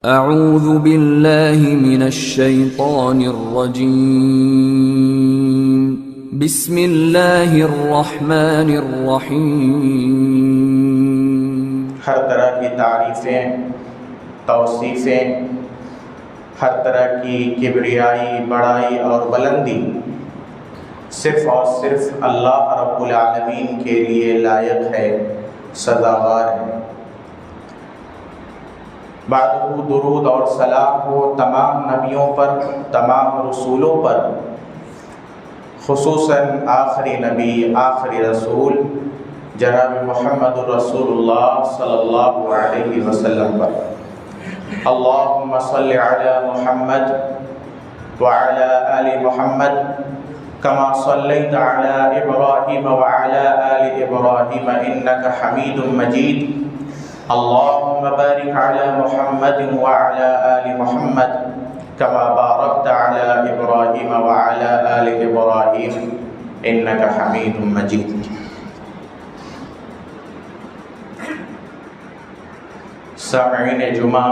اعوذ باللہ من الشیطان الرجیم بسم اللہ الرحمن الرحیم۔ ہر طرح کی تعریفیں، توصیفیں، ہر طرح کی کبریائی، بڑائی اور بلندی صرف اور صرف اللہ رب العالمین کے لیے لائق ہے، سزاوار ہے۔ بعدہ درود اور سلام ہو تمام نبیوں پر، تمام رسولوں پر، خصوصاً آخری نبی، آخری رسول جناب محمد رسول اللہ صلی اللہ علیہ وسلم پر۔ اللہم صلی علی محمد وعلی آل محمد کما صلیت علی ابراہیم وعلی آل ابراہیم انک حمید مجید۔ اللہم بارک علی محمد وعلی آل محمد کما بارکت علی ابراہیم وعلی آل ابراہیم انک حمید مجید۔ سامعین جمعہ،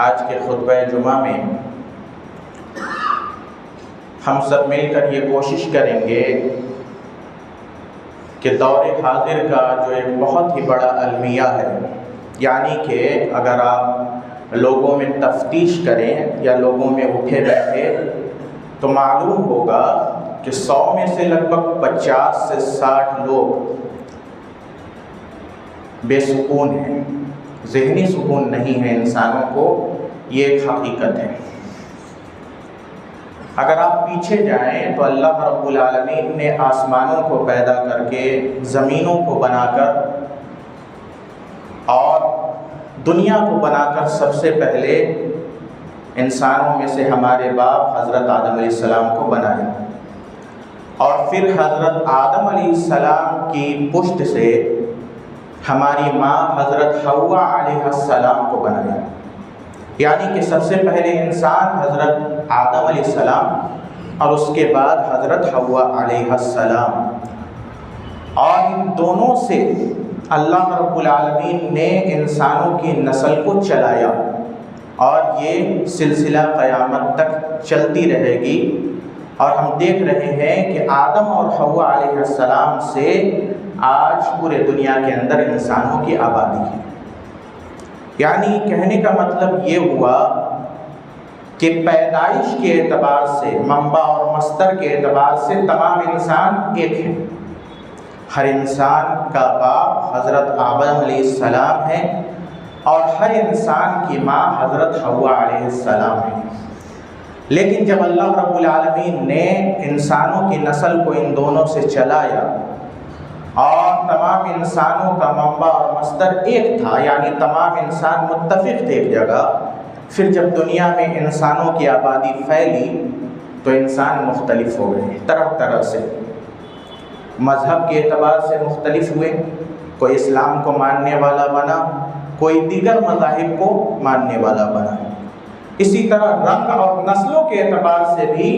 آج کے خطبہ جمعہ میں ہم سب مل کر یہ کوشش کریں گے کہ دور حاضر کا جو ایک بہت ہی بڑا المیہ ہے، یعنی کہ اگر آپ لوگوں میں تفتیش کریں یا لوگوں میں اٹھے بیٹھے تو معلوم ہوگا کہ 100 میں سے لگ بھگ 50 سے 60 لوگ بے سکون ہیں، ذہنی سکون نہیں ہے انسانوں کو، یہ ایک حقیقت ہے۔ اگر آپ پیچھے جائیں تو اللہ رب العالمین نے آسمانوں کو پیدا کر کے، زمینوں کو بنا کر اور دنیا کو بنا کر سب سے پہلے انسانوں میں سے ہمارے باپ حضرت آدم علیہ السلام کو بنایا، اور پھر حضرت آدم علیہ السلام کی پشت سے ہماری ماں حضرت حوا علیہ السلام کو بنایا۔ یعنی کہ سب سے پہلے انسان حضرت آدم علیہ السلام اور اس کے بعد حضرت حوا علیہ السلام، اور ان دونوں سے اللہ رب العالمین نے انسانوں کی نسل کو چلایا، اور یہ سلسلہ قیامت تک چلتی رہے گی۔ اور ہم دیکھ رہے ہیں کہ آدم اور حوا علیہ السلام سے آج پورے دنیا کے اندر انسانوں کی آبادی ہے۔ یعنی کہنے کا مطلب یہ ہوا کہ پیدائش کے اعتبار سے، منبع اور مصدر کے اعتبار سے تمام انسان ایک ہیں۔ ہر انسان کا باپ حضرت آدم علیہ السلام ہے، اور ہر انسان کی ماں حضرت حوا علیہ السلام ہے۔ لیکن جب اللہ رب العالمین نے انسانوں کی نسل کو ان دونوں سے چلایا اور تمام انسانوں کا منبع اور مصدر ایک تھا، یعنی تمام انسان متفق تھے ایک جگہ، پھر جب دنیا میں انسانوں کی آبادی پھیلی تو انسان مختلف ہو گئے، طرح طرح سے مذہب کے اعتبار سے مختلف ہوئے۔ کوئی اسلام کو ماننے والا بنا، کوئی دیگر مذاہب کو ماننے والا بنا۔ اسی طرح رنگ اور نسلوں کے اعتبار سے بھی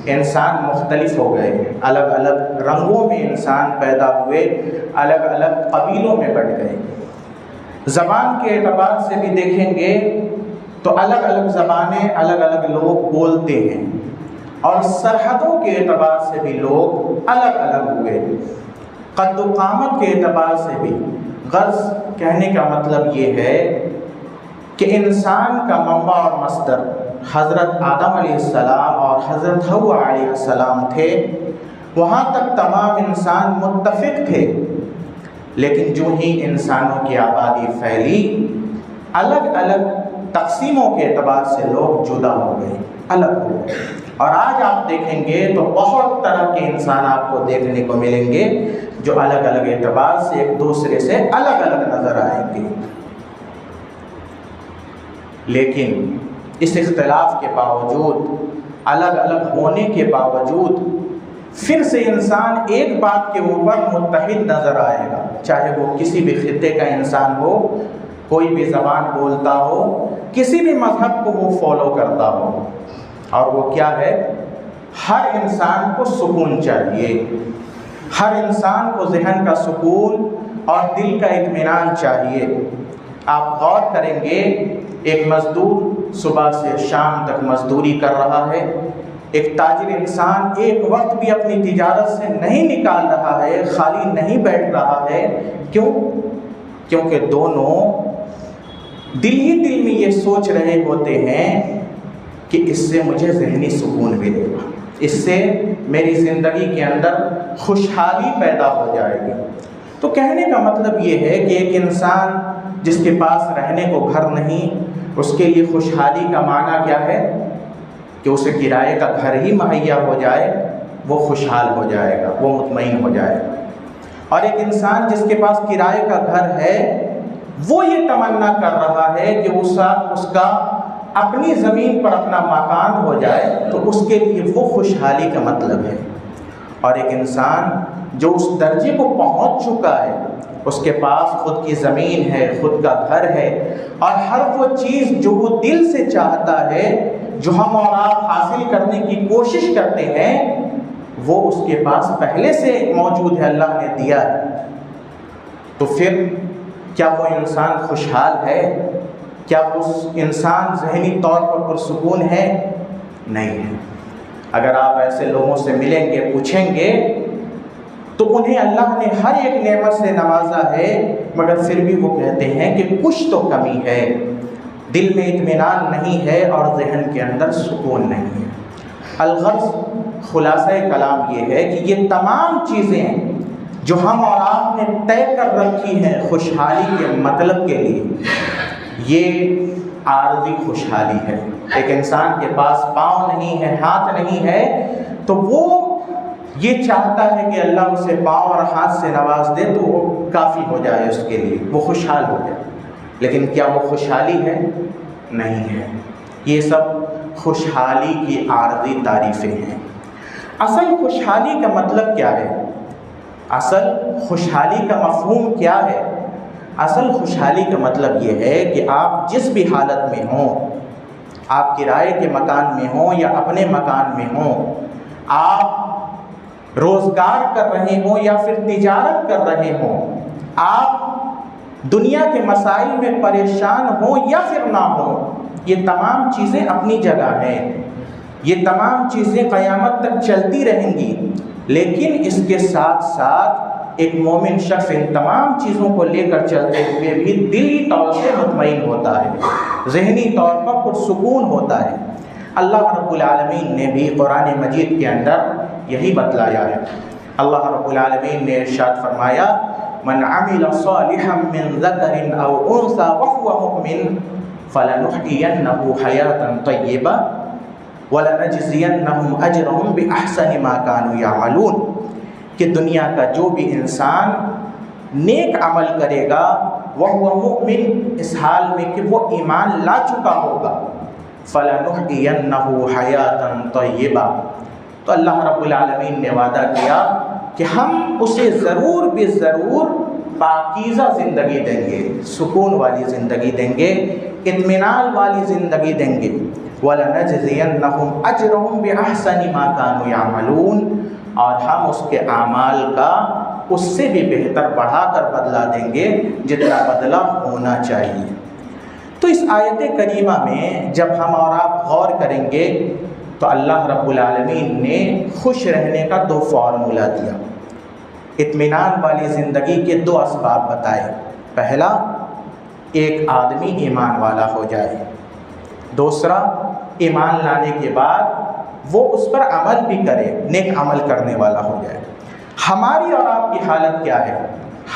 انسان مختلف ہو گئے، الگ الگ رنگوں میں انسان پیدا ہوئے، الگ الگ قبیلوں میں بٹ گئے۔ زبان کے اعتبار سے بھی دیکھیں گے تو الگ الگ زبانیں الگ الگ لوگ بولتے ہیں، اور سرحدوں کے اعتبار سے بھی لوگ الگ الگ ہوئے، قد و قامت کے اعتبار سے بھی۔ غرض کہنے کا مطلب یہ ہے کہ انسان کا منبع اور مصدر حضرت آدم علیہ السلام اور حضرت حوا علیہ السلام تھے، وہاں تک تمام انسان متفق تھے۔ لیکن جو ہی انسانوں کی آبادی پھیلی، الگ الگ تقسیموں کے اعتبار سے لوگ جدا ہو گئے، الگ ہو گئے۔ اور آج آپ دیکھیں گے تو بہت طرح کے انسان آپ کو دیکھنے کو ملیں گے جو الگ الگ اعتبار سے ایک دوسرے سے الگ الگ نظر آئیں گے۔ لیکن اس اختلاف کے باوجود، الگ الگ ہونے کے باوجود، پھر سے انسان ایک بات کے اوپر متحد نظر آئے گا، چاہے وہ کسی بھی خطے کا انسان ہو، کوئی بھی زبان بولتا ہو، کسی بھی مذہب کو وہ فالو کرتا ہو، اور وہ کیا ہے؟ ہر انسان کو سکون چاہیے، ہر انسان کو ذہن کا سکون اور دل کا اطمینان چاہیے۔ آپ غور کریں گے، ایک مزدور صبح سے شام تک مزدوری کر رہا ہے، ایک تاجر انسان ایک وقت بھی اپنی تجارت سے نہیں نکال رہا ہے، خالی نہیں بیٹھ رہا ہے۔ کیوں؟ کیونکہ دونوں دل ہی دل میں یہ سوچ رہے ہوتے ہیں کہ اس سے مجھے ذہنی سکون ملے گا، اس سے میری زندگی کے اندر خوشحالی پیدا ہو جائے گی۔ تو کہنے کا مطلب یہ ہے کہ ایک انسان جس کے پاس رہنے کو گھر نہیں، اس کے لیے خوشحالی کا معنی کیا ہے کہ اسے کرائے کا گھر ہی مہیا ہو جائے، وہ خوشحال ہو جائے گا، وہ مطمئن ہو جائے گا۔ اور ایک انسان جس کے پاس کرائے کا گھر ہے، وہ یہ تمنا کر رہا ہے کہ اس کا اپنی زمین پر اپنا مکان ہو جائے، تو اس کے لیے وہ خوشحالی کا مطلب ہے۔ اور ایک انسان جو اس درجے کو پہنچ چکا ہے، اس کے پاس خود کی زمین ہے، خود کا گھر ہے، اور ہر وہ چیز جو وہ دل سے چاہتا ہے، جو ہم اور آپ حاصل کرنے کی کوشش کرتے ہیں، وہ اس کے پاس پہلے سے موجود ہے، اللہ نے دیا ہے۔ تو پھر کیا وہ انسان خوشحال ہے؟ کیا اس انسان ذہنی طور پر پرسکون ہے؟ نہیں ہے۔ اگر آپ ایسے لوگوں سے ملیں گے، پوچھیں گے، تو انہیں اللہ نے ہر ایک نعمت سے نوازا ہے، مگر پھر بھی وہ کہتے ہیں کہ کچھ تو کمی ہے، دل میں اطمینان نہیں ہے اور ذہن کے اندر سکون نہیں ہے۔ الغرض، خلاصہ کلام یہ ہے کہ یہ تمام چیزیں جو ہم اور آپ نے طے کر رکھی ہیں خوشحالی کے مطلب کے لیے، یہ عارضی خوشحالی ہے۔ ایک انسان کے پاس پاؤں نہیں ہے، ہاتھ نہیں ہے، تو وہ یہ چاہتا ہے کہ اللہ اسے پاؤں اور ہاتھ سے نواز دے تو وہ کافی ہو جائے اس کے لیے، وہ خوشحال ہو جائے۔ لیکن کیا وہ خوشحالی ہے؟ نہیں ہے۔ یہ سب خوشحالی کی عارضی تعریفیں ہیں۔ اصل خوشحالی کا مطلب کیا ہے؟ اصل خوشحالی کا مفہوم کیا ہے؟ اصل خوشحالی کا مطلب یہ ہے کہ آپ جس بھی حالت میں ہوں، آپ کرائے کے مکان میں ہوں یا اپنے مکان میں ہوں، آپ روزگار کر رہے ہوں یا پھر تجارت کر رہے ہوں، آپ دنیا کے مسائل میں پریشان ہوں یا پھر نہ ہوں، یہ تمام چیزیں اپنی جگہ ہیں، یہ تمام چیزیں قیامت تک چلتی رہیں گی۔ لیکن اس کے ساتھ ساتھ ایک مومن شخص ان تمام چیزوں کو لے کر چلتے ہوئے بھی دلی طور سے مطمئن ہوتا ہے، ذہنی طور پر پرسکون ہوتا ہے۔ اللہ رب العالمین نے بھی قرآن مجید کے اندر یہی بتلایا ہے۔ اللہ رب العالمین نے ارشاد فرمایا، من عمل صالحا من ذکر او انثى وهو مؤمن فلنحيينه حیاتا طیبہ وَلَنَجْزِيَنَّهُمْ أَجْرَهُمْ بِأَحْسَنِ مَا كَانُوا يَعْمَلُونَ، کہ دنیا کا جو بھی انسان نیک عمل کرے گا، وَهُوَ مُؤْمِن، اس حال میں کہ وہ ایمان لا چکا ہوگا، فَلَنُحْيِيَنَّهُ حَيَاةً طَيِّبَةً، تو اللہ رب العالمین نے وعدہ کیا کہ ہم اسے ضرور بے ضرور پاکیزہ زندگی دیں گے، سکون والی زندگی دیں گے، اطمینان والی زندگی دیں گے۔ وَلَنَجْزِيَنَّهُمْ أَجْرَهُمْ بِأَحْسَنِ مَا كَانُوا يَعْمَلُونَ، اور ہم اس کے اعمال کا اس سے بھی بہتر بڑھا کر بدلہ دیں گے جتنا بدلہ ہونا چاہیے۔ تو اس آیت کریمہ میں جب ہم اور آپ غور کریں گے تو اللہ رب العالمین نے خوش رہنے کا دو فارمولہ دیا، اطمینان والی زندگی کے دو اسباب بتائے۔ پہلا، ایک آدمی ایمان والا ہو جائے، دوسرا، ایمان لانے کے بعد وہ اس پر عمل بھی کرے، نیک عمل کرنے والا ہو جائے۔ ہماری اور آپ کی حالت کیا ہے؟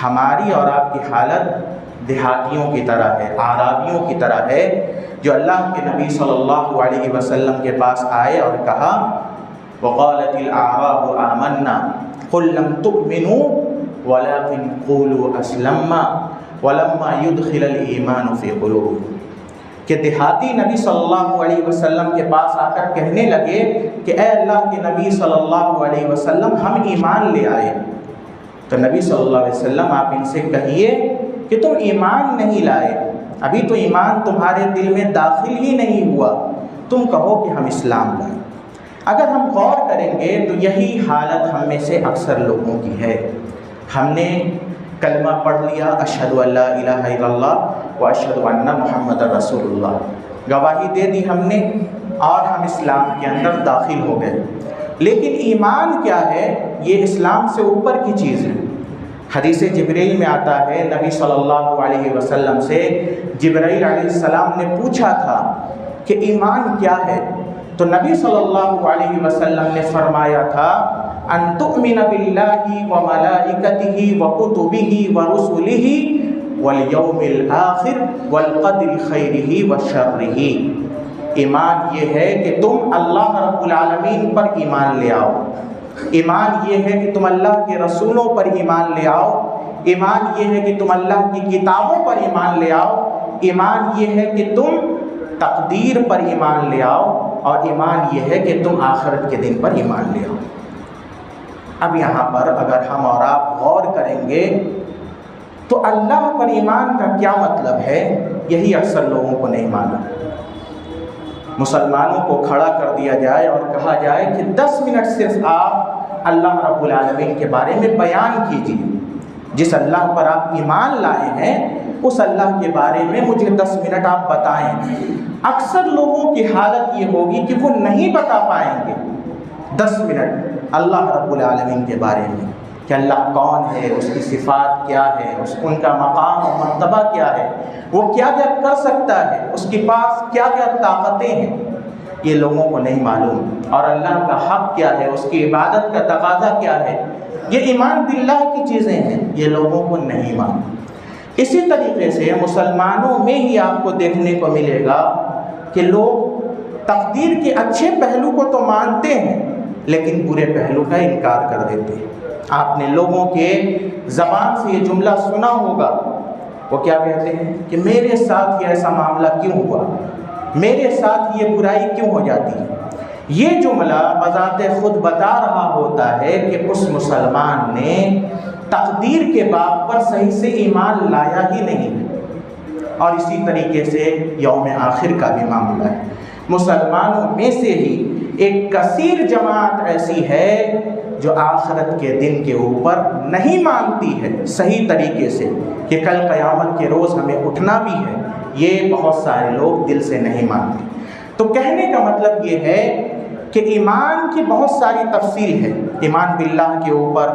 ہماری اور آپ کی حالت دیہاتیوں کی طرح ہے، اعرابیوں کی طرح ہے، جو اللہ کے نبی صلی اللہ علیہ وسلم کے پاس آئے اور کہا، وَقَالَتِ الْأَعْرَابُ آمَنَّا قُلْ لَمْ تُؤْمِنُوا وَلَكِنْ قُولُوا أَسْلَمْنَا وَلَمَّا يُدْخِلَ الْإِيمَانُ فِي قُلُوبِكُمْ، کہ دیہاتی نبی صلی اللہ علیہ وسلم کے پاس آ کر کہنے لگے کہ اے اللہ کے نبی صلی اللہ علیہ وسلم، ہم ایمان لے آئے۔ تو نبی صلی اللہ علیہ وسلم آپ ان سے کہیے کہ تم ایمان نہیں لائے، ابھی تو ایمان تمہارے دل میں داخل ہی نہیں ہوا، تم کہو کہ ہم اسلام لائے۔ اگر ہم غور کریں گے تو یہی حالت ہم میں سے اکثر لوگوں کی ہے۔ ہم نے کلمہ پڑھ لیا، اشہد ان لا الہ الا اللہ و اشہد ان محمد رسول اللہ، گواہی دے دی ہم نے اور ہم اسلام کے اندر داخل ہو گئے۔ لیکن ایمان کیا ہے؟ یہ اسلام سے اوپر کی چیز ہے۔ حدیث جبرائیل میں آتا ہے، نبی صلی اللہ علیہ وسلم سے جبرائیل علیہ السلام نے پوچھا تھا کہ ایمان کیا ہے؟ تو نبی صلی اللہ علیہ وسلم نے فرمایا تھا، ان تؤمن باللہ وملائکتہ وکتبہ ورسلہ والیوم الآخر والقدر خیرہ وشرہ۔ ایمان یہ ہے کہ تم اللہ رب العالمین پر ایمان لے آؤ، ایمان یہ ہے کہ تم اللہ کے رسولوں پر ایمان لے آؤ، ایمان یہ ہے کہ تم اللہ کی کتابوں پر ایمان لے آؤ، ایمان یہ ہے کہ تم تقدیر پر ایمان لے آؤ، اور ایمان یہ ہے کہ تم آخرت کے دن پر ایمان لے آؤ۔ اب یہاں پر اگر ہم اور آپ غور کریں گے تو اللہ پر ایمان کا کیا مطلب ہے، یہی اکثر لوگوں کو نہیں معلوم۔ مسلمانوں کو کھڑا کر دیا جائے اور کہا جائے کہ 10 منٹ صرف آپ اللہ رب العالمین کے بارے میں بیان کیجیے، جس اللہ پر آپ ایمان لائے ہیں اس اللہ کے بارے میں مجھے 10 منٹ آپ بتائیں۔ اکثر لوگوں کی حالت یہ ہوگی کہ وہ نہیں بتا پائیں گے 10 منٹ اللہ رب العالمین کے بارے میں، کہ اللہ کون ہے، اس کی صفات کیا ہے، ان کا مقام و مرتبہ کیا ہے، وہ کیا کیا کر سکتا ہے، اس کے پاس کیا کیا طاقتیں ہیں، یہ لوگوں کو نہیں معلوم۔ اور اللہ کا حق کیا ہے، اس کی عبادت کا تقاضا کیا ہے، یہ ایمان باللہ کی چیزیں ہیں، یہ لوگوں کو نہیں معلوم۔ اسی طریقے سے مسلمانوں میں ہی آپ کو دیکھنے کو ملے گا کہ لوگ تقدیر کے اچھے پہلو کو تو مانتے ہیں لیکن برے پہلو کا انکار کر دیتے ہیں۔ آپ نے لوگوں کے زبان سے یہ جملہ سنا ہوگا، وہ کیا کہتے ہیں کہ میرے ساتھ یہ ایسا معاملہ کیوں ہوا، میرے ساتھ یہ برائی کیوں ہو جاتی ہے۔ یہ جملہ بذات خود بتا رہا ہوتا ہے کہ اس مسلمان نے تقدیر کے باب پر صحیح سے ایمان لایا ہی نہیں ہے۔ اور اسی طریقے سے یوم آخر کا بھی معاملہ ہے۔ مسلمانوں میں سے ہی ایک کثیر جماعت ایسی ہے جو آخرت کے دن کے اوپر نہیں مانتی ہے صحیح طریقے سے، کہ کل قیامت کے روز ہمیں اٹھنا بھی ہے، یہ بہت سارے لوگ دل سے نہیں مانتے۔ تو کہنے کا مطلب یہ ہے کہ ایمان کی بہت ساری تفصیل ہے، ایمان باللہ کے اوپر،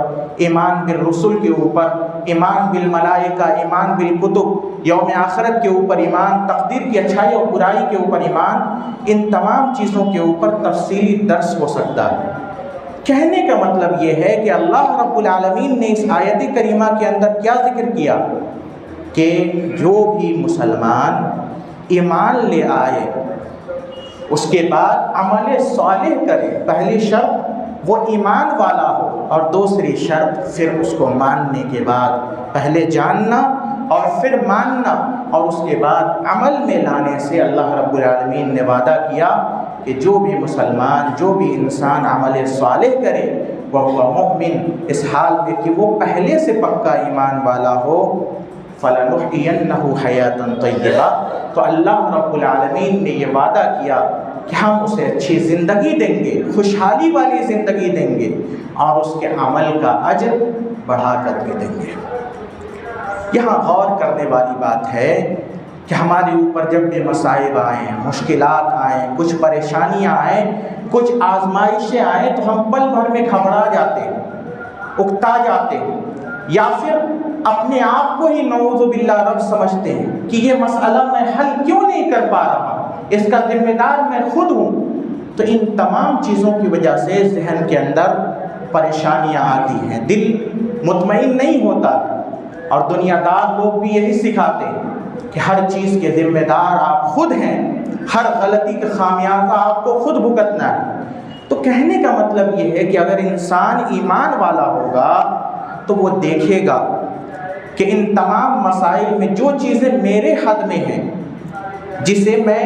ایمان بالرسل کے اوپر، ایمان بالملائکہ، ایمان بالکتب، یوم آخرت کے اوپر ایمان، تقدیر کی اچھائی اور برائی کے اوپر ایمان، ان تمام چیزوں کے اوپر تفصیلی درس ہو سکتا ہے۔ کہنے کا مطلب یہ ہے کہ اللہ رب العالمین نے اس آیت کریمہ کے اندر کیا ذکر کیا کہ جو بھی مسلمان ایمان لے آئے، اس کے بعد عمل صالح کرے، پہلی شرط وہ ایمان والا ہو، اور دوسری شرط پھر اس کو ماننے کے بعد پہلے جاننا اور پھر ماننا، اور اس کے بعد عمل میں لانے سے اللہ رب العالمین نے وعدہ کیا کہ جو بھی مسلمان، جو بھی انسان عمل صالح کرے وہ مؤمن، اس حال میں کہ وہ پہلے سے پکا ایمان والا ہو، فَلَنُحْيِيَنَّهُ حَيَاةً طَيِّبَةً، تو اللہ رب العالمین نے یہ وعدہ کیا کہ ہم اسے اچھی زندگی دیں گے، خوشحالی والی زندگی دیں گے، اور اس کے عمل کا اجر بڑھا کر کے دیں گے۔ یہاں غور کرنے والی بات ہے کہ ہمارے اوپر جب بھی مصائب آئیں، مشکلات آئیں، کچھ پریشانیاں آئیں، کچھ آزمائشیں آئیں، تو ہم پل بھر میں گھبرا جاتے ہیں، اکتا جاتے ہیں، یا پھر اپنے آپ کو ہی نعوذ باللہ رب سمجھتے ہیں کہ یہ مسئلہ میں حل کیوں نہیں کر پا رہا، اس کا ذمہ دار میں خود ہوں۔ تو ان تمام چیزوں کی وجہ سے ذہن کے اندر پریشانیاں آتی ہیں، دل مطمئن نہیں ہوتا، اور دنیا دار لوگ بھی یہی سکھاتے ہیں کہ ہر چیز کے ذمہ دار آپ خود ہیں، ہر غلطی کا خامیازہ آپ کو خود بھگتنا ہے۔ تو کہنے کا مطلب یہ ہے کہ اگر انسان ایمان والا ہوگا تو وہ دیکھے گا کہ ان تمام مسائل میں جو چیزیں میرے حد میں ہیں، جسے میں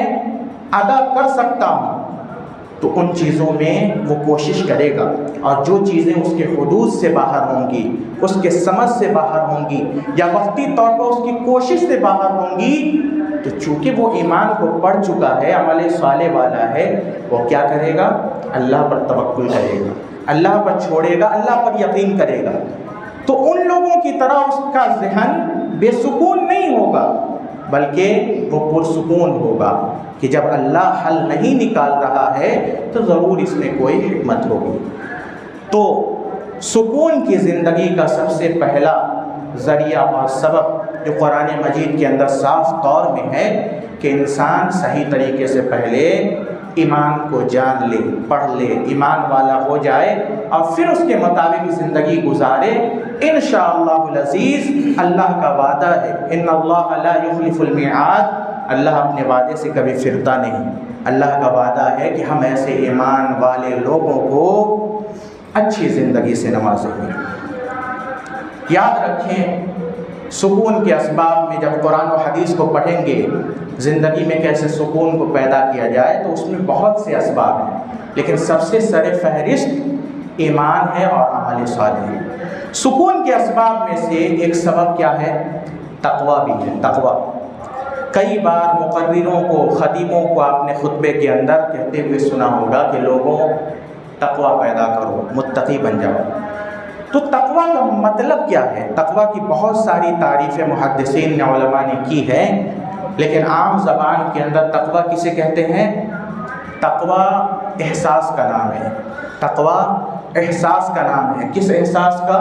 ادا کر سکتا ہوں، تو ان چیزوں میں وہ کوشش کرے گا، اور جو چیزیں اس کے حدود سے باہر ہوں گی، اس کے سمجھ سے باہر ہوں گی، یا وقتی طور پر اس کی کوشش سے باہر ہوں گی، تو چونکہ وہ ایمان کو پڑھ چکا ہے، عمل صالح والا ہے، وہ کیا کرے گا؟ اللہ پر توکل کرے گا، اللہ پر چھوڑے گا، اللہ پر یقین کرے گا۔ تو ان لوگوں کی طرح اس کا ذہن بے سکون نہیں ہوگا، بلکہ وہ پرسکون ہوگا کہ جب اللہ حل نہیں نکال رہا ہے تو ضرور اس میں کوئی حکمت ہوگی۔ تو سکون کی زندگی کا سب سے پہلا ذریعہ اور سبب جو قرآن مجید کے اندر صاف طور میں ہے کہ انسان صحیح طریقے سے پہلے ایمان کو جان لے، پڑھ لے، ایمان والا ہو جائے اور پھر اس کے مطابق زندگی گزارے۔ انشاءاللہ العزیز اللہ کا وعدہ ہے، ان اللہ لا یخلف المیعاد، اللہ اپنے وعدے سے کبھی پھرتا نہیں۔ اللہ کا وعدہ ہے کہ ہم ایسے ایمان والے لوگوں کو اچھی زندگی سے نوازیں گے۔ یاد رکھیں، سکون کے اسباب میں جب قرآن و حدیث کو پڑھیں گے، زندگی میں کیسے سکون کو پیدا کیا جائے، تو اس میں بہت سے اسباب ہیں، لیکن سب سے سر فہرست ایمان ہے اور عمل صالح ہے۔ سکون کے اسباب میں سے ایک سبب کیا ہے؟ تقویٰ بھی ہے۔ تقویٰ کئی بار مقرروں کو، خطیبوں کو آپ نے خطبے کے اندر کہتے ہوئے سنا ہوگا کہ لوگوں تقویٰ پیدا کرو، متقی بن جاؤ۔ تو تقویٰ کا مطلب کیا ہے؟ تقویٰ کی بہت ساری تعریفیں محدثین نے، علماء نے کی ہے، لیکن عام زبان کے اندر تقویٰ کسے کہتے ہیں؟ تقویٰ احساس کا نام ہے۔ تقویٰ احساس کا نام ہے۔ کس احساس کا؟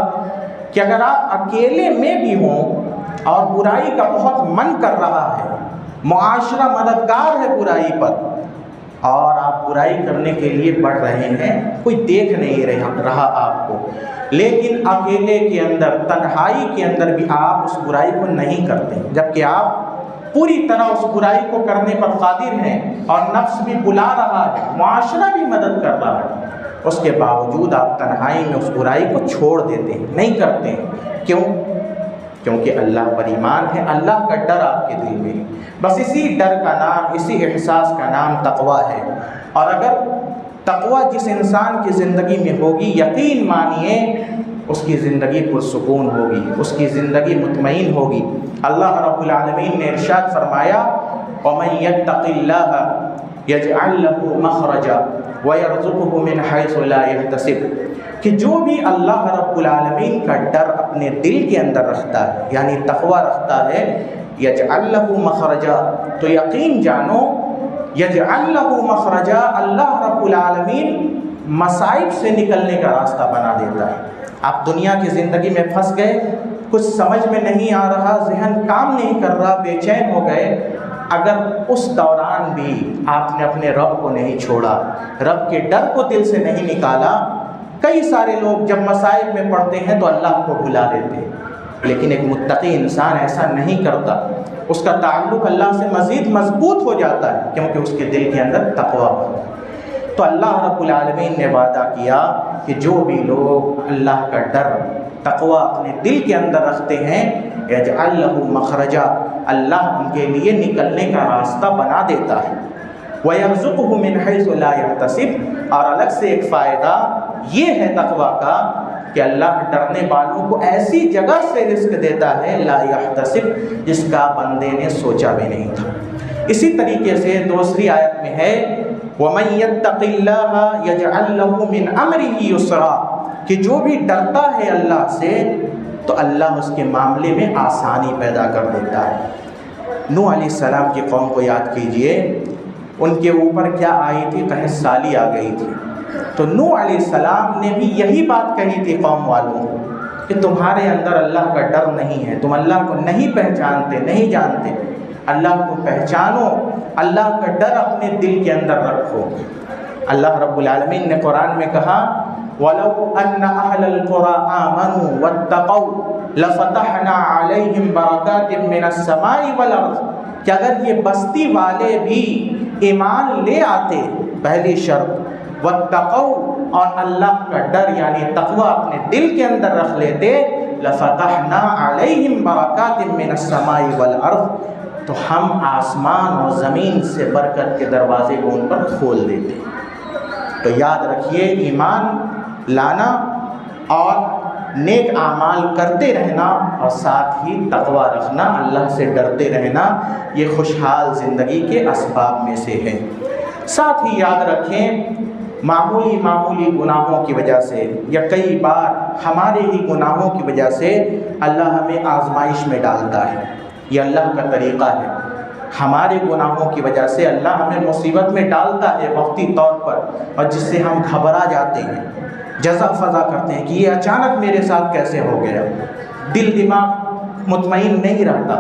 کہ اگر آپ اکیلے میں بھی ہوں اور برائی کا بہت من کر رہا ہے، معاشرہ مددگار ہے برائی پر، اور آپ برائی کرنے کے لیے بڑھ رہے ہیں، کوئی دیکھ نہیں رہا آپ کو، لیکن اکیلے کے اندر، تنہائی کے اندر بھی آپ اس برائی کو نہیں کرتے، جبکہ آپ پوری طرح اس برائی کو کرنے پر قادر ہیں اور نفس بھی بلا رہا ہے، معاشرہ بھی مدد کر رہا ہے، اس کے باوجود آپ تنہائی میں اس برائی کو چھوڑ دیتے ہیں، نہیں کرتے ہیں۔ کیوں؟ کیونکہ اللہ پر ایمان ہے، اللہ کا ڈر آپ کے دل میں، بس اسی ڈر کا نام، اسی احساس کا نام تقویٰ ہے۔ اور اگر تقویٰ جس انسان کی زندگی میں ہوگی، یقین مانیے اس کی زندگی پرسکون ہوگی، اس کی زندگی مطمئن ہوگی۔ اللہ رب العالمین نے ارشاد فرمایا، وَمَن يَتَّقِ اللَّهَ يَجْعَل لَّهُ مَخْرَجًا وَيَرْزُقْهُ مِنْ حَيْثُ لَا يَحْتَسِبُ، کہ جو بھی اللہ رب العالمین کا ڈر اپنے دل کے اندر رکھتا ہے، یعنی تقویٰ رکھتا ہے، یجعل لہ مخرجا، تو یقین جانو یجعل لہ مخرجا، اللہ رب العالمین مصائب سے نکلنے کا راستہ بنا دیتا ہے۔ آپ دنیا کی زندگی میں پھنس گئے، کچھ سمجھ میں نہیں آ رہا، ذہن کام نہیں کر رہا، بے چین ہو گئے، اگر اس دوران بھی آپ نے اپنے رب کو نہیں چھوڑا، رب کے ڈر کو دل سے نہیں نکالا۔ کئی سارے لوگ جب مصائب میں پڑتے ہیں تو اللہ کو بھلا دیتے ہیں، لیکن ایک متقی انسان ایسا نہیں کرتا، اس کا تعلق اللہ سے مزید مضبوط ہو جاتا ہے، کیونکہ اس کے دل کے اندر تقویٰ ہوتا ہے۔ تو اللہ رب العالمین نے وعدہ کیا کہ جو بھی لوگ اللہ کا ڈر، تقویٰ اپنے دل کے اندر رکھتے ہیں، یجعل لہ مخرجا، اللہ ان کے لیے نکلنے کا راستہ بنا دیتا ہے، وَيَرْزُقْهُ مِنْ حَيْثُ لَا يَحْتَسِبُ، اور الگ سے ایک فائدہ یہ ہے تقویٰ کا کہ اللہ ڈرنے والوں کو ایسی جگہ سے رزق دیتا ہے لا یحتسب، جس کا بندے نے سوچا بھی نہیں تھا۔ اسی طریقے سے دوسری آیت میں ہے وَمَن يَتَّقِ اللَّهَ يَجْعَل لَّهُ مِنْ أَمْرِهِ يُسْرًا، کہ جو بھی ڈرتا ہے اللہ سے تو اللہ اس کے معاملے میں آسانی پیدا کر دیتا ہے۔ نوح علیہ السلام کی قوم کو یاد کیجئے، ان کے اوپر کیا آئی تھی؟ قحط سالی آ گئی تھی، تو نوح علیہ السلام نے بھی یہی بات کہی تھی قوم والوں کو کہ تمہارے اندر اللہ کا ڈر نہیں ہے، تم اللہ کو نہیں پہچانتے، نہیں جانتے، اللہ کو پہچانو، اللہ کا ڈر اپنے دل کے اندر رکھو۔ اللہ رب العالمین نے قرآن میں کہا وَلَوْ أَنَّ أَهْلَ الْقُرَىٰ آمَنُوا وَاتَّقَوْا لَفَتَحْنَا عَلَيْهِمْ بَرَكَاتٍ مِّنَ السَّمَاءِ وَالْأَرْضِ، کہ اگر یہ بستی والے بھی ایمان لے آتے، پہلی شرط، وَاتَّقَوْا، اور اللہ کا ڈر یعنی تقویٰ اپنے دل کے اندر رکھ لیتے، لَفَتَحْنَا عَلَيْهِمْ بَرَكَاتٍ مِّنَ السَّمَاءِ وَالْأَرْضِ، تو ہم آسمان اور زمین سے برکت کے دروازے کو ان پر کھول دیتے۔ تو یاد رکھیے، ایمان لانا اور نیک اعمال کرتے رہنا اور ساتھ ہی تقویٰ رکھنا، اللہ سے ڈرتے رہنا، یہ خوشحال زندگی کے اسباب میں سے ہے۔ ساتھ ہی یاد رکھیں معمولی معمولی گناہوں کی وجہ سے یا کئی بار ہمارے ہی گناہوں کی وجہ سے اللہ ہمیں آزمائش میں ڈالتا ہے. یہ اللہ کا طریقہ ہے. ہمارے گناہوں کی وجہ سے اللہ ہمیں مصیبت میں ڈالتا ہے وقتی طور پر، اور جس سے ہم گھبرا جاتے ہیں، جزا فضا کرتے ہیں کہ یہ اچانک میرے ساتھ کیسے ہو گیا. دل دماغ مطمئن نہیں رہتا.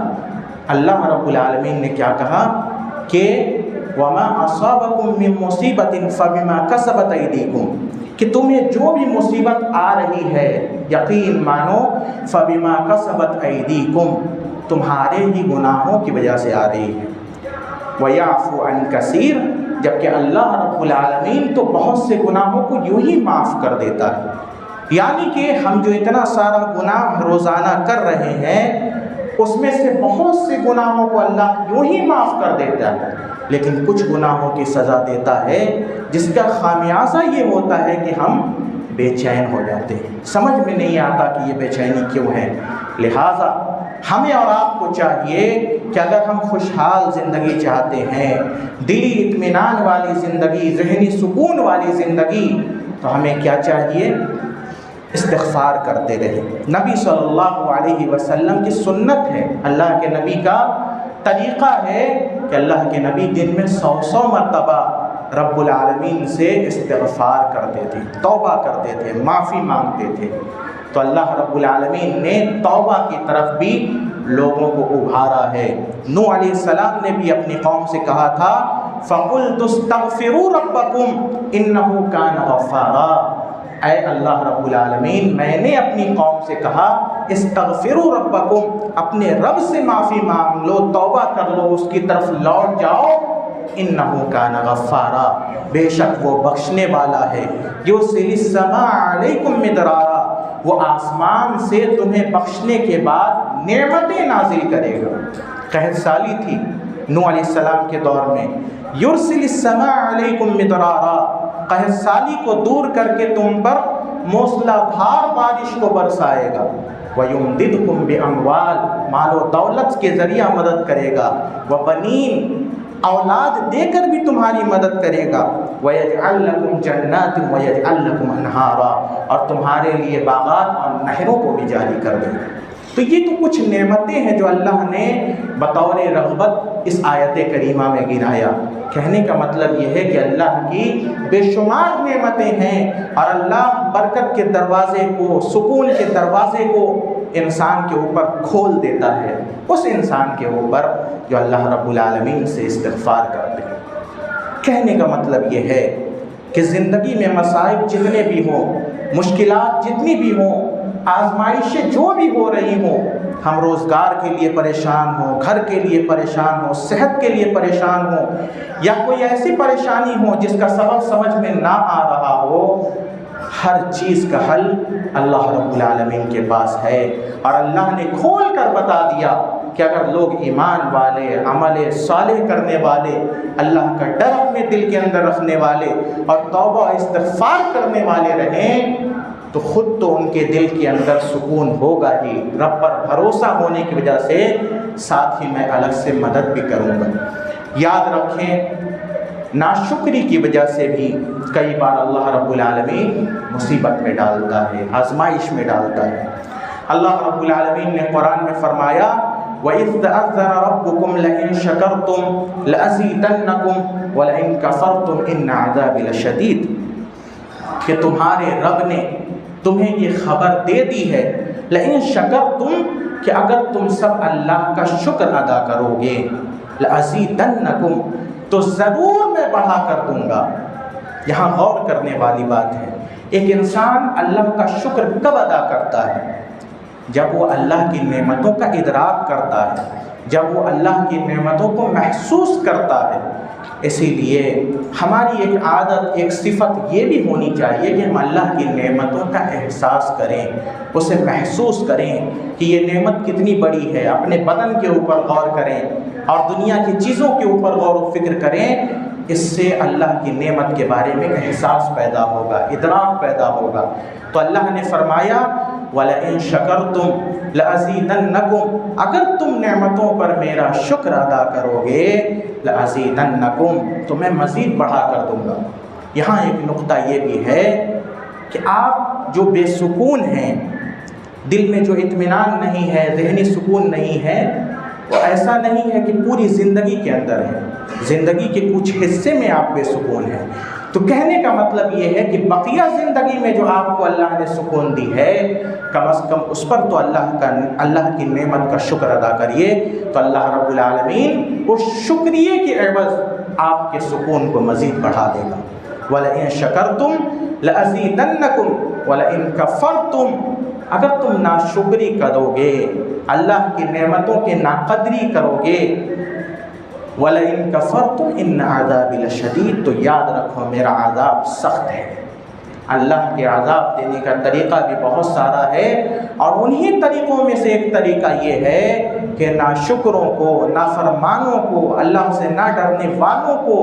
اللہ رب العالمین نے کیا کہا کہ وَمَا أَصَابَكُم مِّن مُّصِيبَةٍ فَبِمَا كَسَبَتْ أَيْدِيكُمْ، کہ تمہیں جو بھی مصیبت آ رہی ہے یقین مانو فَبِمَا كَسَبَتْ أَيْدِيكُمْ، تمہارے ہی گناہوں کی وجہ سے آ رہی ہے. وَيَعْفُو عَن كَثِيرٍ، جبکہ اللہ رب العالمین تو بہت سے گناہوں کو یوں ہی معاف کر دیتا ہے. یعنی کہ ہم جو اتنا سارا گناہ روزانہ کر رہے ہیں اس میں سے بہت سے گناہوں کو اللہ یوں ہی معاف کر دیتا ہے، لیکن کچھ گناہوں کی سزا دیتا ہے جس کا خامیازہ یہ ہوتا ہے کہ ہم بے چین ہو جاتے ہیں. سمجھ میں نہیں آتا کہ یہ بے چینی کیوں ہے. لہٰذا ہمیں اور آپ کو چاہیے کہ اگر ہم خوشحال زندگی چاہتے ہیں، دلی اطمینان والی زندگی، ذہنی سکون والی زندگی، تو ہمیں کیا چاہیے؟ استغفار کرتے رہیں. نبی صلی اللہ علیہ وسلم کی سنت ہے، اللہ کے نبی کا طریقہ ہے کہ اللہ کے نبی دن میں 100 مرتبہ رب العالمین سے استغفار کرتے تھے، توبہ کرتے تھے، معافی مانگتے تھے. تو اللہ رب العالمین نے توبہ کی طرف بھی لوگوں کو ابھارا ہے. نوح علیہ السلام نے بھی اپنی قوم سے کہا تھا فَقُلْتُ اسْتَغْفِرُوا رَبَّكُمْ إِنَّهُ كَانَ غَفَّارًا، اے اللہ رب العالمین میں نے اپنی قوم سے کہا استغفروا ربکم، اپنے رب سے معافی مانگ لو، توبہ کر لو، اس کی طرف لوٹ جاؤ. انہ کان غفارا، بے شک وہ بخشنے والا ہے. یرسل السماء علیکم مدرارا، وہ آسمان سے تمہیں بخشنے کے بعد نعمتیں نازل کرے گا. قحط سالی تھی نوح علیہ السلام کے دور میں. یرسل السماء علیکم مدرارا، قحط سالی کو دور کر کے تم پر موسلا دھار بارش کو برسائے گا. وَيُمْدِدْكُمْ بِأَمْوَالٍ، مال و دولت کے ذریعہ مدد کرے گا. وَبَنِينَ، اولاد دے کر بھی تمہاری مدد کرے گا. وَيَجْعَلْ لَكُمْ جَنَّاتٍ وَيَجْعَلْ لَكُمْ أَنْهَارًا، اور تمہارے لیے باغات اور نہروں کو بھی جاری کر دے گا. تو یہ تو کچھ نعمتیں ہیں جو اللہ نے بطور رغبت اس آیت کریمہ میں گنایا. کہنے کا مطلب یہ ہے کہ اللہ کی بے شمار نعمتیں ہیں، اور اللہ برکت کے دروازے کو، سکون کے دروازے کو انسان کے اوپر کھول دیتا ہے، اس انسان کے اوپر جو اللہ رب العالمین سے استغفار کرتے ہیں. کہنے کا مطلب یہ ہے کہ زندگی میں مصائب جتنے بھی ہوں، مشکلات جتنی بھی ہوں، آزمائشیں جو بھی ہو رہی ہوں، ہم روزگار کے لیے پریشان ہوں، گھر کے لیے پریشان ہوں، صحت کے لیے پریشان ہوں، یا کوئی ایسی پریشانی ہو جس کا سبب سمجھ میں نہ آ رہا ہو، ہر چیز کا حل اللہ رب العالمین کے پاس ہے. اور اللہ نے کھول کر بتا دیا کہ اگر لوگ ایمان والے، عمل صالح کرنے والے، اللہ کا ڈر اپنے دل کے اندر رکھنے والے اور توبہ استغفار کرنے والے رہیں، تو خود تو ان کے دل کے اندر سکون ہوگا ہی، رب پر بھروسہ ہونے کی وجہ سے، ساتھ ہی میں الگ سے مدد بھی کروں گا. یاد رکھیں ناشکری کی وجہ سے بھی کئی بار اللہ رب العالمین مصیبت میں ڈالتا ہے، آزمائش میں ڈالتا ہے. اللہ رب العالمین نے قرآن میں فرمایا وَإِذْ تَأَذَّنَ رَبُّكُمْ لَئِن شَكَرْتُمْ لَأَزِيدَنَّكُمْ وَلَئِن كَفَرْتُمْ إِنَّ عَذَابِي لَشَدِيدٌ، کہ تمہارے رب نے تمہیں یہ خبر دے دی ہے لَئِن شَكَرْتُمْ، کہ اگر تم سب اللہ کا شکر ادا کرو گے، لَأَزِيدَنَّكُمْ، تو ضرور میں بڑھا کر دوں گا. یہاں غور کرنے والی بات ہے، ایک انسان اللہ کا شکر کب ادا کرتا ہے؟ جب وہ اللہ کی نعمتوں کا ادراک کرتا ہے، جب وہ اللہ کی نعمتوں کو محسوس کرتا ہے. اسی لیے ہماری ایک عادت، ایک صفت یہ بھی ہونی چاہیے کہ ہم اللہ کی نعمتوں کا احساس کریں، اسے محسوس کریں کہ یہ نعمت کتنی بڑی ہے. اپنے بدن کے اوپر غور کریں اور دنیا کی چیزوں کے اوپر غور و فکر کریں. اس سے اللہ کی نعمت کے بارے میں احساس پیدا ہوگا، ادراک پیدا ہوگا. تو اللہ نے فرمایا وَلَئِن شَكَرْتُمْ لَأَزِيدَنَّكُمْ، اگر تم نعمتوں پر میرا شکر ادا کرو گے، لَأَزِيدَنَّكُمْ، تو میں مزید بڑھا کر دوں گا. یہاں ایک نقطہ یہ بھی ہے کہ آپ جو بے سکون ہیں، دل میں جو اطمینان نہیں ہے، ذہنی سکون نہیں ہے، وہ ایسا نہیں ہے کہ پوری زندگی کے اندر ہے، زندگی کے کچھ حصے میں آپ بے سکون ہیں۔ تو کہنے کا مطلب یہ ہے کہ بقیہ زندگی میں جو آپ کو اللہ نے سکون دی ہے، کم از کم اس پر تو اللہ کی نعمت کا شکر ادا کریے، تو اللہ رب العالمین اس شکریے کے عوض آپ کے سکون کو مزید بڑھا دے گا۔ وَلَئِن شَكَرْتُمْ لَأَزِيدَنَّكُمْ وَلَئِن كَفَرْتُمْ، اگر تم ناشکری کرو گے، اللہ کی نعمتوں کے ناقدری کرو گے، وَلَئِن كَفَرْتُمْ إِنَّ عَذَابِ لَشَدِيدٌ، تو یاد رکھو میرا عذاب سخت ہے۔ اللہ کے عذاب دینے کا طریقہ بھی بہت سارا ہے، اور انہی طریقوں میں سے ایک طریقہ یہ ہے کہ ناشکروں کو، نافرمانوں کو، اللہ سے نہ ڈرنے والوں کو،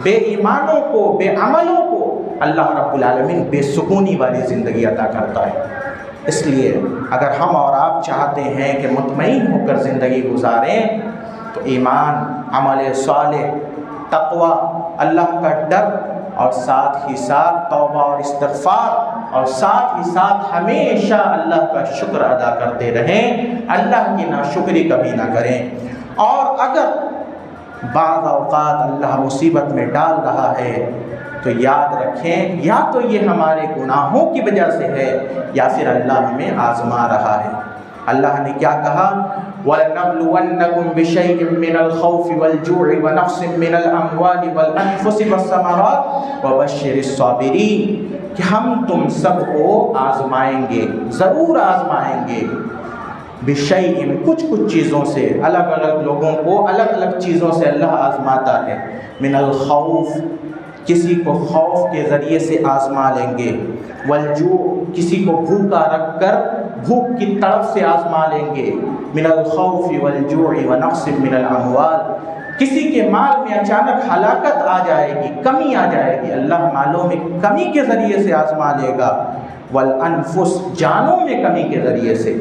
بے ایمانوں کو، بے عملوں کو اللہ رب العالمین بے سکونی والی زندگی عطا کرتا ہے۔ اس لیے اگر ہم اور آپ چاہتے ہیں کہ مطمئن ہو کر زندگی گزاریں، تو ایمان، عمل صالح، تقوی، اللہ کا ڈر، اور ساتھ ہی ساتھ توبہ اور استغفار، اور ساتھ ہی ساتھ ہمیشہ اللہ کا شکر ادا کرتے رہیں، اللہ کی ناشکری کبھی نہ کریں۔ اور اگر بعض اوقات اللہ مصیبت میں ڈال رہا ہے تو یاد رکھیں یا تو یہ ہمارے گناہوں کی وجہ سے ہے یا پھر اللہ ہمیں آزما رہا ہے۔ اللہ نے کیا کہا؟ وَلَنَبْلُوَنَّكُمْ بِشَيْءٍ مِّنَ الْخَوْفِ وَالْجُوعِ وَنَقْصٍ مِّنَ الْأَمْوَالِ وَالْأَنفُسِ وَالثَّمَرَاتِ وَبَشِّرِ الصَّابِرِينَ، کہ ہم تم سب کو آزمائیں گے، ضرور آزمائیں گے، بِشَيْءٍ، کچھ چیزوں سے، الگ الگ لوگوں کو الگ الگ چیزوں سے اللہ آزماتا ہے۔ مِّنَ الْخَوْفِ، کسی کو خوف کے ذریعے سے آزما لیں گے، والجوع، کسی کو بھوکا رکھ کر بھوک کی طرف سے آزما لیں گے، من الخوف والجوع ونقص من الاموال، کسی کے مال میں اچانک ہلاکت آ جائے گی، کمی آ جائے گی، اللہ مالوں میں کمی کے ذریعے سے آزما لے گا، والانفس، جانوں میں کمی کے ذریعے سے،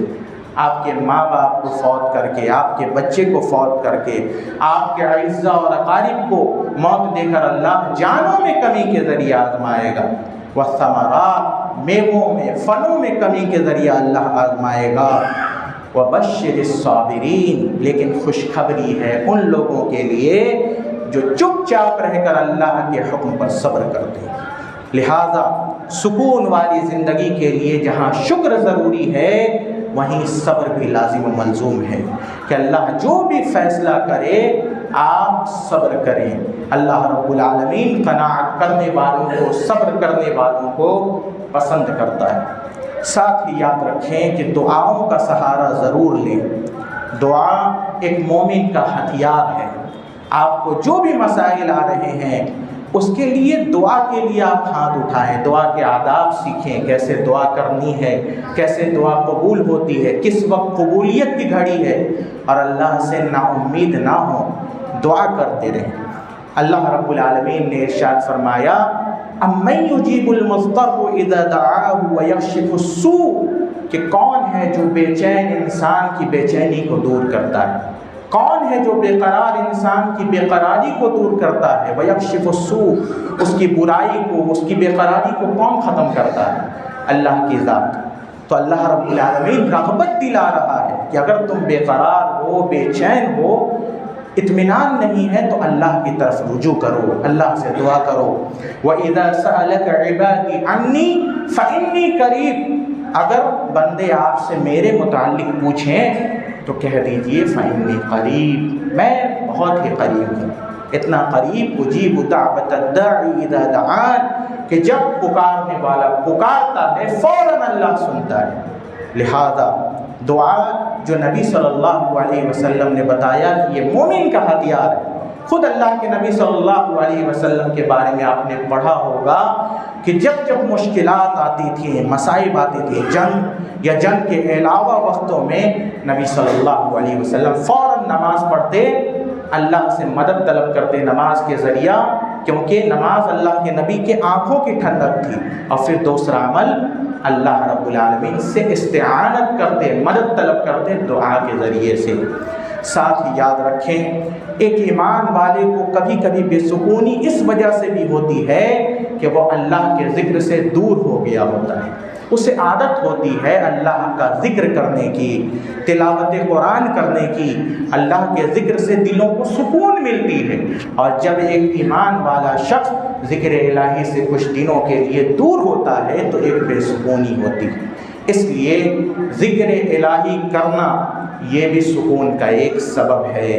آپ کے ماں باپ کو فوت کر کے، آپ کے بچے کو فوت کر کے، آپ کے اعزاء اور اقارب کو موت دے کر اللہ جانوں میں کمی کے ذریعے آزمائے گا، والثمرات، میووں میں، پھلوں میں کمی کے ذریعہ اللہ آزمائے گا، وَبَشِّرِ الصَّابِرِينَ، لیکن خوشخبری ہے ان لوگوں کے لیے جو چپ چاپ رہ کر اللہ کے حکم پر صبر کرتے ہیں۔ لہذا سکون والی زندگی کے لیے جہاں شکر ضروری ہے، وہیں صبر بھی لازم و ملزوم ہے، کہ اللہ جو بھی فیصلہ کرے آپ صبر کریں۔ اللہ رب العالمین قناعت کرنے والوں کو، صبر کرنے والوں کو پسند کرتا ہے۔ ساتھ ہی یاد رکھیں کہ دعاؤں کا سہارا ضرور لیں۔ دعا ایک مومن کا ہتھیار ہے۔ آپ کو جو بھی مسائل آ رہے ہیں اس کے لیے، دعا کے لیے آپ ہاتھ اٹھائیں، دعا کے آداب سیکھیں، کیسے دعا کرنی ہے، کیسے دعا قبول ہوتی ہے، کس وقت قبولیت کی گھڑی ہے، اور اللہ سے نا امید نہ ہو، دعا کرتے رہیں۔ اللہ رب العالمین نے ارشاد فرمایا، اَمَّن يُجِيبُ الْمُضْطَرَّ إِذَا دَعَاهُ وَيَكْشِفُ السُّوءَ، کہ کون ہے جو بے چین انسان کی بے چینی کو دور کرتا ہے، کون ہے جو بے قرار انسان کی بے قراری کو دور کرتا ہے، وَيَكْشِفُ السُّوءَ، اس کی برائی کو، اس کی بے قراری کو کون ختم کرتا ہے؟ اللہ کی ذات۔ تو اللہ رب العالمین رغبت دلا رہا ہے کہ اگر تم بے قرار ہو، بے چین ہو، اطمینان نہیں ہے، تو اللہ کی طرف رجوع کرو، اللہ سے دعا کرو۔ وَإِذَا سَأَلَكَ عِبَادِي عَنِّي فَإِنِّي قَرِيبٌ، اگر بندے آپ سے میرے متعلق پوچھیں تو کہہ دیجئے فَإِنِّي قَرِيب، میں بہت ہی قریب ہوں، اتنا قریب، اجیب دعوت الداعی اذا دعان، کہ جب پکارنے والا پکارتا ہے فوراً اللہ سنتا ہے۔ لہذا دعا جو نبی صلی اللہ علیہ وسلم نے بتایا کہ یہ مومن کا ہتھیار ہے، خود اللہ کے نبی صلی اللہ علیہ وسلم کے بارے میں آپ نے پڑھا ہوگا کہ جب جب مشکلات آتی تھیں، مصائب آتی تھی، جنگ یا جنگ کے علاوہ وقتوں میں، نبی صلی اللہ علیہ وسلم فوراً نماز پڑھتے، اللہ سے مدد طلب کرتے نماز کے ذریعہ، کیونکہ نماز اللہ کے نبی کے آنکھوں کی ٹھنڈک تھی۔ اور پھر دوسرا عمل، اللہ رب العالمین سے استعانت کرتے، مدد طلب کرتے دعا کے ذریعے سے۔ ساتھ ہی یاد رکھیں، ایک ایمان والے کو کبھی کبھی بے سکونی اس وجہ سے بھی ہوتی ہے کہ وہ اللہ کے ذکر سے دور ہو گیا ہوتا ہے، اسے عادت ہوتی ہے اللہ کا ذکر کرنے کی، تلاوت قرآن کرنے کی، اللہ کے ذکر سے دلوں کو سکون ملتی ہے۔ اور جب ایک ایمان والا شخص ذکر الہی سے کچھ دنوں کے لیے دور ہوتا ہے تو ایک بے سکونی ہوتی ہے۔ اس لیے ذکر الہی کرنا یہ بھی سکون کا ایک سبب ہے۔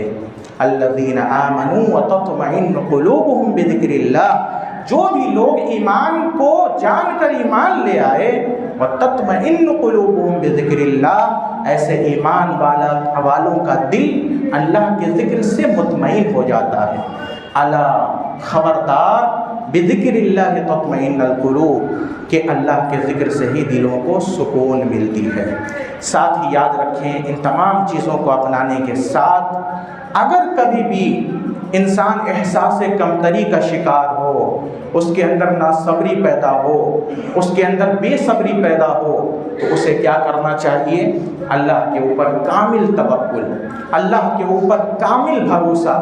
الذین آمنوا وتطمئن قلوبهم بذکر اللہ، جو بھی لوگ ایمان کو جان کر ایمان لے آئے، وتطمئن قلوبهم بذکر اللہ، ایسے ایمان والوں کا دل اللہ کے ذکر سے مطمئن ہو جاتا ہے۔ الا خبردار، بذکر اللہ تطمئن القلوب، کہ اللہ کے ذکر سے ہی دلوں کو سکون ملتی ہے۔ ساتھ ہی یاد رکھیں، ان تمام چیزوں کو اپنانے کے ساتھ اگر کبھی بھی انسان احساس کمتری کا شکار ہو، اس کے اندر ناصبری پیدا ہو، اس کے اندر بے صبری پیدا ہو، تو اسے کیا کرنا چاہیے؟ اللہ کے اوپر کامل توکل، اللہ کے اوپر کامل بھروسہ،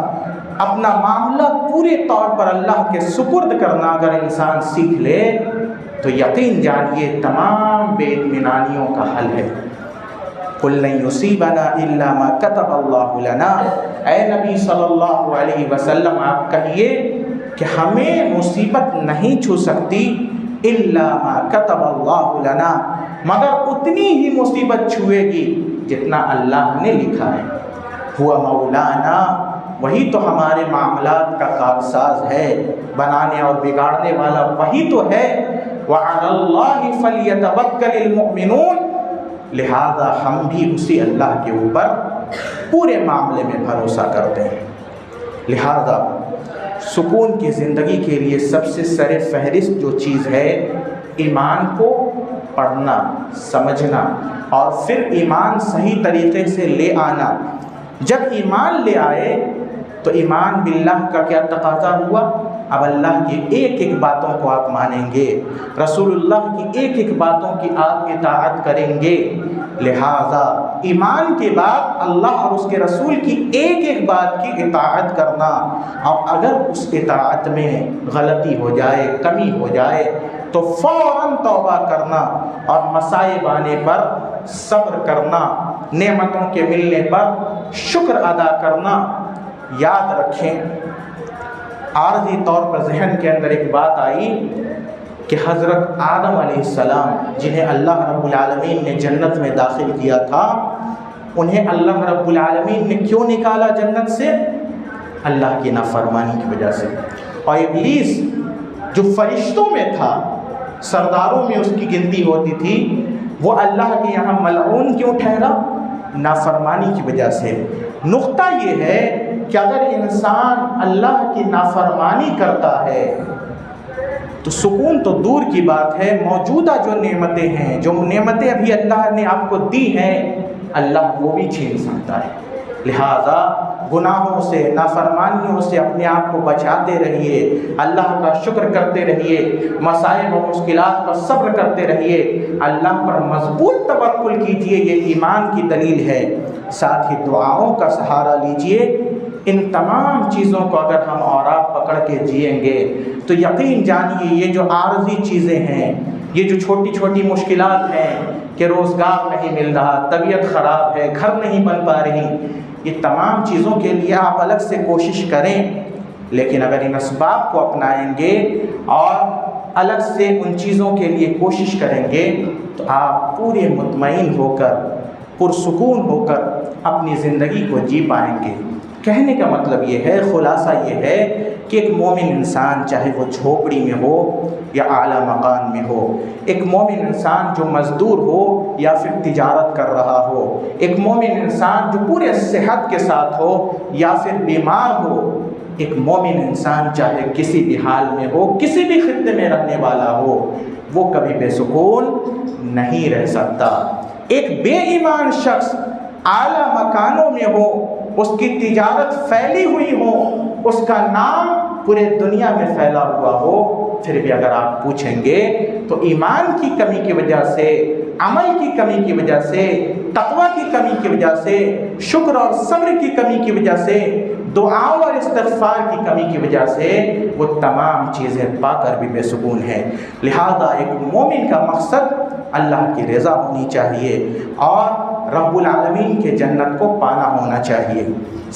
اپنا معاملہ پورے طور پر اللہ کے سپرد کرنا اگر انسان سیکھ لے تو یقین جانیے تمام بے اطمینانیوں کا حل ہے۔ قُلْ لَن يُصِيبَنَا إِلَّا مَا كَتَبَ اللَّهُ لَنَا، اے نبی صلی اللہ علیہ وسلم آپ کہیے کہ ہمیں مصیبت نہیں چھو سکتی إِلَّا مَا كَتَبَ اللَّهُ لَنَا، مگر اتنی ہی مصیبت چھوئے گی جتنا اللہ نے لکھا ہے۔ هُوَ مَوْلَانَا، وہی تو ہمارے معاملات کا کارساز ہے، بنانے اور بگاڑنے والا وہی تو ہے۔ وَعَلَى اللَّهِ فَلْيَتَوَكَّلِ الْمُؤْمِنُونَ، لہذا ہم بھی اسی اللہ کے اوپر پورے معاملے میں بھروسہ کرتے ہیں۔ لہذا سکون کی زندگی کے لیے سب سے سر فہرست جو چیز ہے، ایمان کو پڑھنا، سمجھنا، اور پھر ایمان صحیح طریقے سے لے آنا۔ جب ایمان لے آئے تو ایمان باللہ کا کیا تقاضا ہوا؟ اب اللہ کی ایک ایک باتوں کو آپ مانیں گے، رسول اللہ کی ایک ایک باتوں کی آپ اطاعت کریں گے۔ لہذا ایمان کے بعد اللہ اور اس کے رسول کی ایک ایک بات کی اطاعت کرنا، اور اگر اس اطاعت میں غلطی ہو جائے، کمی ہو جائے تو فوراً توبہ کرنا، اور مصائب آنے پر صبر کرنا، نعمتوں کے ملنے پر شکر ادا کرنا۔ یاد رکھیں، عارضی طور پر ذہن کے اندر ایک بات آئی کہ حضرت آدم علیہ السلام، جنہیں اللہ رب العالمین نے جنت میں داخل کیا تھا، انہیں اللہ رب العالمین نے کیوں نکالا جنت سے؟ اللہ کی نافرمانی کی وجہ سے۔ اور ابلیس جو فرشتوں میں تھا، سرداروں میں اس کی گنتی ہوتی تھی، وہ اللہ کے یہاں ملعون کیوں ٹھہرا؟ نافرمانی کی وجہ سے۔ نقطہ یہ ہے کہ اگر انسان اللہ کی نافرمانی کرتا ہے تو سکون تو دور کی بات ہے، موجودہ جو نعمتیں ہیں، جو نعمتیں ابھی اللہ نے آپ کو دی ہیں، اللہ وہ بھی چھین سکتا ہے۔ لہذا گناہوں سے، نافرمانیوں سے اپنے آپ کو بچاتے رہیے، اللہ کا شکر کرتے رہیے، مصائب و مشکلات پر صبر کرتے رہیے، اللہ پر مضبوط توکل کیجیے، یہ ایمان کی دلیل ہے۔ ساتھ ہی دعاؤں کا سہارا لیجیے۔ ان تمام چیزوں کو اگر ہم اور آپ پکڑ کے جئیں گے تو یقین جانیے یہ جو عارضی چیزیں ہیں، یہ جو چھوٹی چھوٹی مشکلات ہیں کہ روزگار نہیں مل رہا، طبیعت خراب ہے، گھر نہیں بن پا رہی، یہ تمام چیزوں کے لیے آپ الگ سے کوشش کریں، لیکن اگر ان اسباب کو اپنائیں گے اور الگ سے ان چیزوں کے لیے کوشش کریں گے تو آپ پورے مطمئن ہو کر، پرسکون ہو کر اپنی زندگی کو جی پائیں گے۔ کہنے کا مطلب یہ ہے، خلاصہ یہ ہے کہ ایک مومن انسان چاہے وہ جھوپڑی میں ہو یا اعلیٰ مکان میں ہو، ایک مومن انسان جو مزدور ہو یا پھر تجارت کر رہا ہو، ایک مومن انسان جو پورے صحت کے ساتھ ہو یا پھر بیمار ہو، ایک مومن انسان چاہے کسی بھی حال میں ہو، کسی بھی خطے میں رہنے والا ہو، وہ کبھی بے سکون نہیں رہ سکتا۔ ایک بے ایمان شخص اعلیٰ مکانوں میں ہو، اس کی تجارت پھیلی ہوئی ہو، اس کا نام پورے دنیا میں پھیلا ہوا ہو، پھر بھی اگر آپ پوچھیں گے تو ایمان کی کمی کی وجہ سے عمل کی کمی کی وجہ سے، تقوی کی کمی کی وجہ سے، شکر اور صبر کی کمی کی وجہ سے، دعا اور استغفار کی کمی کی وجہ سے وہ تمام چیزیں پا کر بھی بے سکون ہے۔ لہذا ایک مومن کا مقصد اللہ کی رضا ہونی چاہیے اور رب العالمین کے جنت کو پانا ہونا چاہیے۔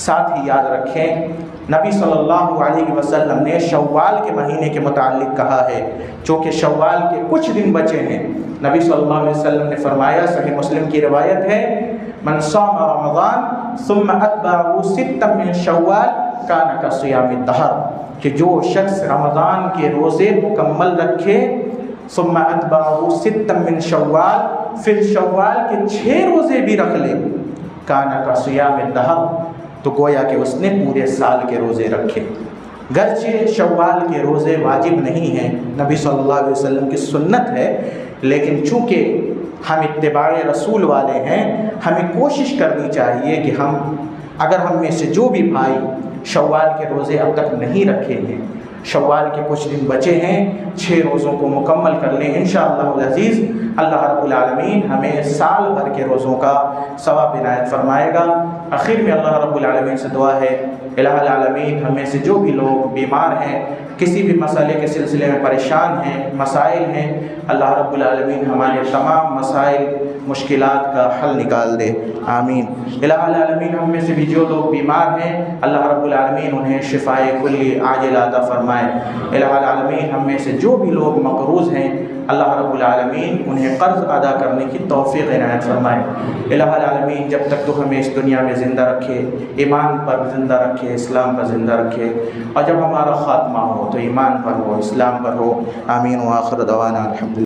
ساتھ ہی یاد رکھیں، نبی صلی اللہ علیہ وسلم نے شوال کے مہینے کے متعلق کہا ہے، چونکہ شوال کے کچھ دن بچے ہیں۔ نبی صلی اللہ علیہ وسلم نے فرمایا، صحیح مسلم کی روایت ہے، من صام رمضان ثم اتبعه ستا من شوال کان کصیام الدہر، کہ جو شخص رمضان کے روزے مکمل رکھے، ثم اتبعه ستا من شوال، پھر شوال کے 6 روزے بھی رکھ لے، کان کصیام الدہر، تو گویا کہ اس نے پورے سال کے روزے رکھے۔ گرچہ شوال کے روزے واجب نہیں ہیں، نبی صلی اللہ علیہ وسلم کی سنت ہے، لیکن چونکہ ہم اتباع رسول والے ہیں، ہمیں کوشش کرنی چاہیے کہ اگر ہم میں سے جو بھی بھائی شوال کے روزے اب تک نہیں رکھے ہیں، شوال کے کچھ دن بچے ہیں، 6 روزوں کو مکمل کر لیں، انشاءاللہ العزیز اللہ رب العالمین ہمیں سال بھر کے روزوں کا ثواب عنایت فرمائے گا۔ آخر میں اللہ رب العالمین سے دعا ہے، الہ العالمین ہم میں سے جو بھی لوگ بیمار ہیں، کسی بھی مسئلے کے سلسلے میں پریشان ہیں، مسائل ہیں، اللہ رب العالمین ہمارے تمام مسائل مشکلات کا حل نکال دے، آمین۔ الہ العالمین ہم میں سے بھی جو لوگ بیمار ہیں، اللہ رب العالمین انہیں شفائے کلی عاجل عطا فرمائے۔ الہ العالمین ہم میں سے جو بھی لوگ مقروض ہیں، اللہ رب العالمین انہیں قرض ادا کرنے کی توفیق عنایت فرمائے۔ الہ العالمین جب تک تو ہمیں اس دنیا میں زندہ رکھے، ایمان پر زندہ رکھے، اسلام پر زندہ رکھے، اور جب ہمارا خاتمہ ہو تو ایمان پر ہو، اسلام پر ہو، آمین۔ وآخر دعوانا الحمدللہ۔